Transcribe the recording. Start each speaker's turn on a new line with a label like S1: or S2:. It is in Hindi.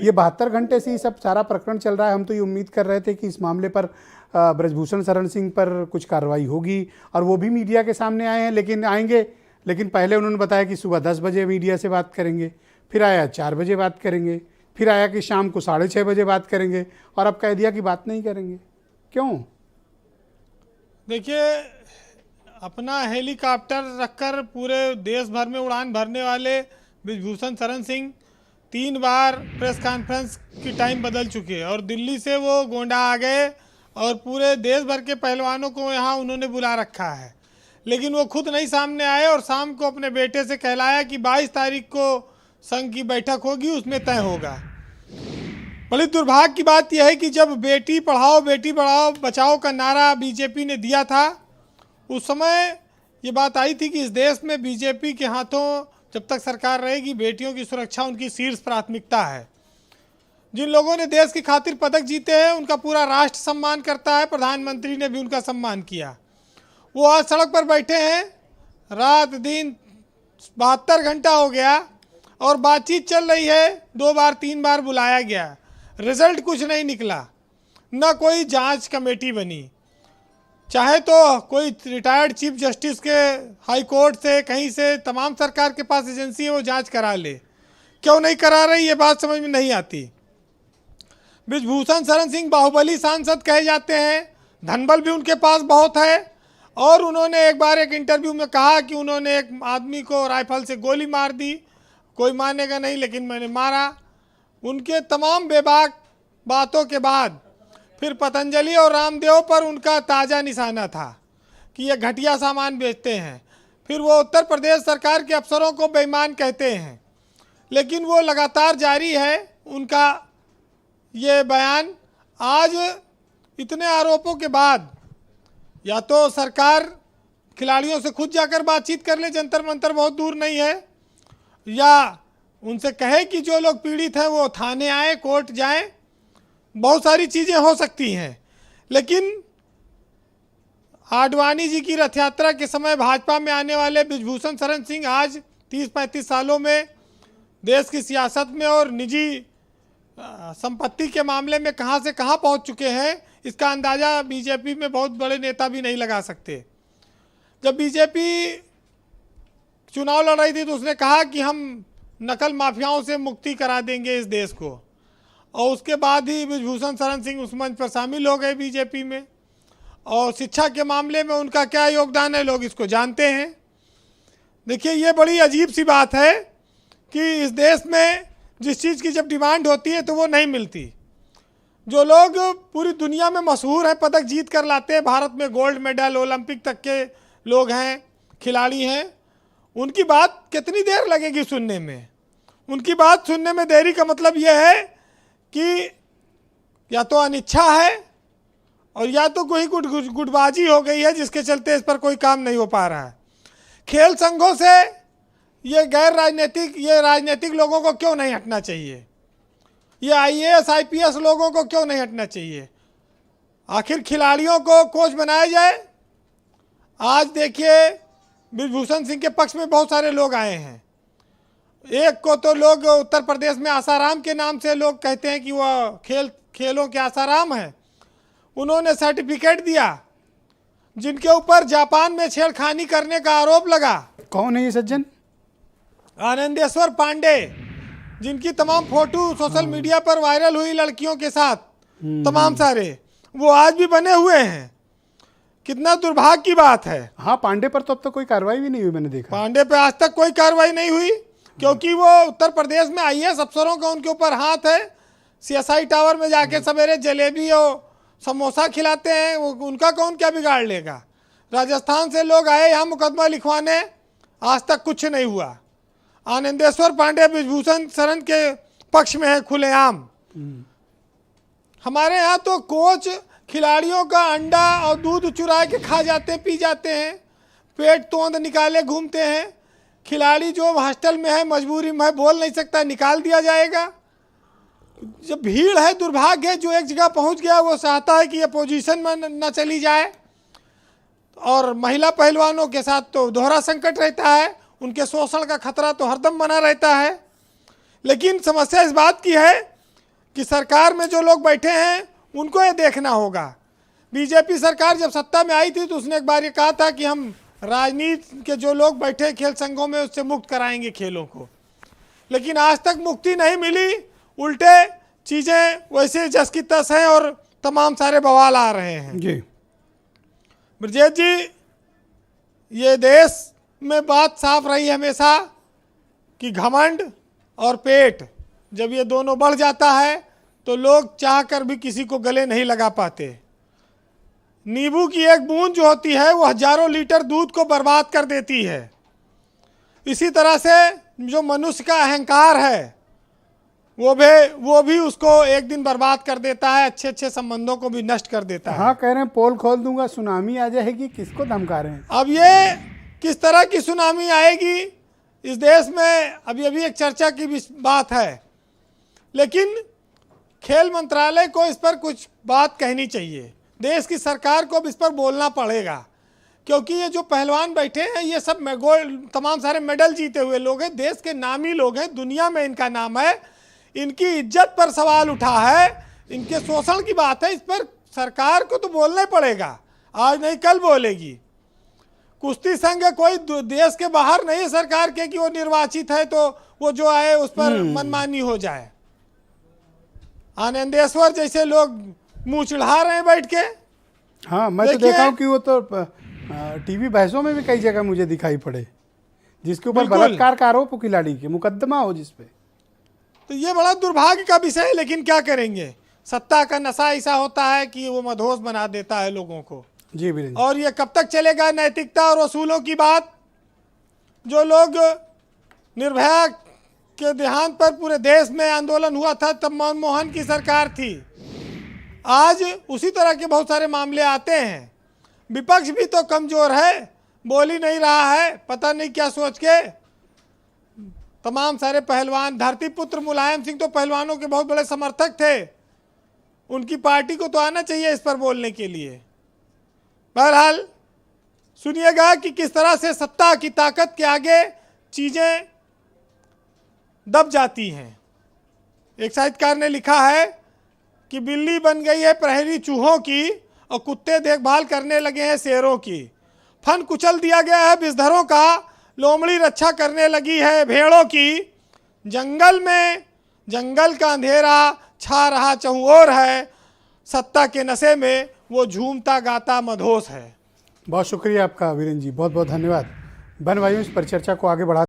S1: ये 72 घंटे से ये सब सारा प्रकरण चल रहा है। हम तो ये उम्मीद कर रहे थे कि इस मामले पर ब्रजभूषण शरण सिंह पर कुछ कार्रवाई होगी और वो भी मीडिया के सामने आए हैं, लेकिन आएंगे। लेकिन पहले उन्होंने बताया कि सुबह 10 बजे मीडिया से बात करेंगे, फिर आया 4 बजे बात करेंगे, फिर आया कि शाम को 6:30 बजे बात करेंगे, और अब कह दिया कि बात नहीं करेंगे। क्यों?
S2: देखिए, अपना हेलीकॉप्टर रखकर पूरे देश भर में उड़ान भरने वाले ब्रजभूषण शरण सिंह 3 बार प्रेस कॉन्फ्रेंस की टाइम बदल चुके हैं और दिल्ली से वो गोंडा आ गए और पूरे देश भर के पहलवानों को यहाँ उन्होंने बुला रखा है, लेकिन वो खुद नहीं सामने आए और शाम को अपने बेटे से कहलाया कि 22 तारीख को संघ की बैठक होगी, उसमें तय होगा। बड़ी दुर्भाग्य की बात यह है कि जब बेटी पढ़ाओ बेटी बढ़ाओ बचाओ का नारा बीजेपी ने दिया था, उस समय ये बात आई थी कि इस देश में बीजेपी के हाथों जब तक सरकार रहेगी बेटियों की सुरक्षा उनकी शीर्ष प्राथमिकता है। जिन लोगों ने देश की खातिर पदक जीते हैं उनका पूरा राष्ट्र सम्मान करता है, प्रधानमंत्री ने भी उनका सम्मान किया। वो आज सड़क पर बैठे हैं, रात दिन 72 घंटा हो गया और बातचीत चल रही है। 2 बार 3 बार बुलाया गया, रिजल्ट कुछ नहीं निकला, न कोई जांच कमेटी बनी। चाहे तो कोई रिटायर्ड चीफ जस्टिस के हाई कोर्ट से कहीं से तमाम सरकार के पास एजेंसी है वो जांच करा ले, क्यों नहीं करा रही ये बात समझ में नहीं आती। ब्रजभूषण शरण सिंह बाहुबली सांसद कहे जाते हैं, धनबल भी उनके पास बहुत है, और उन्होंने एक बार एक इंटरव्यू में कहा कि उन्होंने एक आदमी को राइफल से गोली मार दी, कोई मानेगा नहीं लेकिन मैंने मारा। उनके तमाम बेबाक बातों के बाद फिर पतंजलि और रामदेव पर उनका ताज़ा निशाना था कि ये घटिया सामान बेचते हैं। फिर वो उत्तर प्रदेश सरकार के अफसरों को बेईमान कहते हैं, लेकिन वो लगातार जारी है उनका ये बयान। आज इतने आरोपों के बाद या तो सरकार खिलाड़ियों से खुद जाकर बातचीत कर ले, जंतर मंतर बहुत दूर नहीं है, या उनसे कहे कि जो लोग पीड़ित हैं वो थाने आए, कोर्ट जाएं। बहुत सारी चीज़ें हो सकती हैं, लेकिन आडवाणी जी की रथ यात्रा के समय भाजपा में आने वाले ब्रजभूषण शरण सिंह आज 30-35 सालों में देश की सियासत में और निजी संपत्ति के मामले में कहां से कहां पहुंच चुके हैं, इसका अंदाज़ा बीजेपी में बहुत बड़े नेता भी नहीं लगा सकते। जब बीजेपी चुनाव लड़ रही थी तो उसने कहा कि हम नकल माफियाओं से मुक्ति करा देंगे इस देश को, और उसके बाद ही ब्रजभूषण शरण सिंह उस मंच पर शामिल हो गए बीजेपी में। और शिक्षा के मामले में उनका क्या योगदान है लोग इसको जानते हैं। देखिए, ये बड़ी अजीब सी बात है कि इस देश में जिस चीज़ की जब डिमांड होती है तो वो नहीं मिलती। जो लोग पूरी दुनिया में मशहूर हैं, पदक जीत कर लाते हैं, भारत में गोल्ड मेडल ओलंपिक तक के लोग हैं, खिलाड़ी हैं, उनकी बात कितनी देर लगेगी सुनने में। उनकी बात सुनने में देरी का मतलब यह है कि या तो अनिच्छा है और या तो कोई गुटबाजी हो गई है जिसके चलते इस पर कोई काम नहीं हो पा रहा है। खेल संघों से ये राजनीतिक लोगों को क्यों नहीं हटना चाहिए? ये IAS IPS लोगों को क्यों नहीं हटना चाहिए? आखिर खिलाड़ियों को कोच बनाया जाए। आज देखिए, ब्रजभूषण सिंह के पक्ष में बहुत सारे लोग आए हैं। एक को तो लोग उत्तर प्रदेश में आसाराम के नाम से लोग कहते हैं कि वह खेलों के आसाराम है। उन्होंने सर्टिफिकेट दिया जिनके ऊपर जापान में छेड़खानी करने का आरोप लगा।
S1: कौन है ये सज्जन?
S2: आनंदेश्वर पांडे, जिनकी तमाम फोटो सोशल मीडिया पर वायरल हुई लड़कियों के साथ, तमाम सारे, वो आज भी बने हुए हैं। कितना दुर्भाग्य की बात है।
S1: हाँ, पांडे पर तो अब तक कोई कार्रवाई भी नहीं हुई, मैंने देखा।
S2: पांडे पे आज तक कोई कार्रवाई नहीं हुई क्योंकि वो उत्तर प्रदेश में IAS अफसरों का उनके ऊपर हाथ है। CSI टावर में जाके सवेरे जलेबी और समोसा खिलाते हैं, उनका कौन क्या बिगाड़ लेगा। राजस्थान से लोग आए यहाँ मुकदमा लिखवाने, आज तक कुछ नहीं हुआ। आनंदेश्वर पांडे ब्रजभूषण शरण के पक्ष में है खुलेआम। हमारे यहाँ तो कोच खिलाड़ियों का अंडा और दूध चुरा के खा जाते पी जाते हैं, पेट तोंद निकाले घूमते हैं। खिलाड़ी जो हॉस्टल में है, मजबूरी में है, बोल नहीं सकता, निकाल दिया जाएगा। जब भीड़ है, दुर्भाग्य है, जो एक जगह पहुंच गया वो चाहता है कि ये पोजीशन में न चली जाए। और महिला पहलवानों के साथ तो दोहरा संकट रहता है, उनके शोषण का खतरा तो हरदम बना रहता है। लेकिन समस्या इस बात की है कि सरकार में जो लोग बैठे हैं उनको ये देखना होगा। बीजेपी सरकार जब सत्ता में आई थी तो उसने एक बार ये कहा था कि हम राजनीति के जो लोग बैठे खेल संघों में उससे मुक्त कराएंगे खेलों को, लेकिन आज तक मुक्ति नहीं मिली। उल्टे चीज़ें वैसे जस की तस हैं और तमाम सारे बवाल आ रहे हैं।
S1: जी
S2: ब्रजेश जी, ये देश में बात साफ रही हमेशा कि घमंड और पेट जब ये दोनों बढ़ जाता है तो लोग चाह कर भी किसी को गले नहीं लगा पाते। नींबू की एक बूंद जो होती है वो हजारों लीटर दूध को बर्बाद कर देती है। इसी तरह से जो मनुष्य का अहंकार है वो भी उसको एक दिन बर्बाद कर देता है, अच्छे अच्छे संबंधों को भी नष्ट कर देता है।
S1: हाँ, कह रहे हैं पोल खोल दूंगा सुनामी आ जाएगी, किसको धमका रहे हैं?
S2: अब ये किस तरह की सुनामी आएगी इस देश में अभी एक चर्चा की भी बात है, लेकिन खेल मंत्रालय को इस पर कुछ बात कहनी चाहिए। देश की सरकार को भी इस पर बोलना पड़ेगा, क्योंकि ये जो पहलवान बैठे हैं ये सब तमाम सारे मेडल जीते हुए लोग हैं, देश के नामी लोग हैं, दुनिया में इनका नाम है। इनकी इज्जत पर सवाल उठा है, इनके शोषण की बात है, इस पर सरकार को तो बोलना पड़ेगा। आज नहीं कल बोलेगी। कुश्ती संघ कोई देश के बाहर नहीं है सरकार के कि वो निर्वाचित है तो वो जो आए उस पर मनमानी हो जाए। आनंदेश्वर जैसे लोग मुंह चिढ़ा रहे हैं बैठ के।
S1: हाँ, मैं तो देखा हूँ कि वो तो टीवी बहसों में भी कई जगह मुझे दिखाई पड़े, जिसके ऊपर बलात्कार का आरोप हो, खिलाड़ी के मुकदमा हो जिस पे।
S2: तो ये बड़ा दुर्भाग्य का विषय है, लेकिन क्या करेंगे, सत्ता का नशा ऐसा होता है कि वो मदहोश बना देता है लोगों को।
S1: जी वीरेंद्र।
S2: और ये कब तक चलेगा नैतिकता और वसूलों की बात? जो लोग निर्भया के देहांत पर पूरे देश में आंदोलन हुआ था तब मनमोहन की सरकार थी। आज उसी तरह के बहुत सारे मामले आते हैं। विपक्ष भी तो कमजोर है, बोल ही नहीं रहा है, पता नहीं क्या सोच के। तमाम सारे पहलवान, धरतीपुत्र मुलायम सिंह तो पहलवानों के बहुत बड़े समर्थक थे, उनकी पार्टी को तो आना चाहिए इस पर बोलने के लिए। बहरहाल सुनिएगा कि किस तरह से सत्ता की ताकत के आगे चीजें दब जाती हैं। एक साहित्यकार ने लिखा है कि बिल्ली बन गई है प्रहरी चूहों की और कुत्ते देखभाल करने लगे हैं शेरों की। फन कुचल दिया गया है विषधरों का, लोमड़ी रक्षा करने लगी है भेड़ों की। जंगल में जंगल का अंधेरा छा रहा चहुओर है, सत्ता के नशे में वो झूमता गाता मदहोश है।
S1: बहुत शुक्रिया आपका वीरेंद्र जी, बहुत बहुत धन्यवाद। बहन भाइयों, इस परिचर्चा को आगे बढ़ा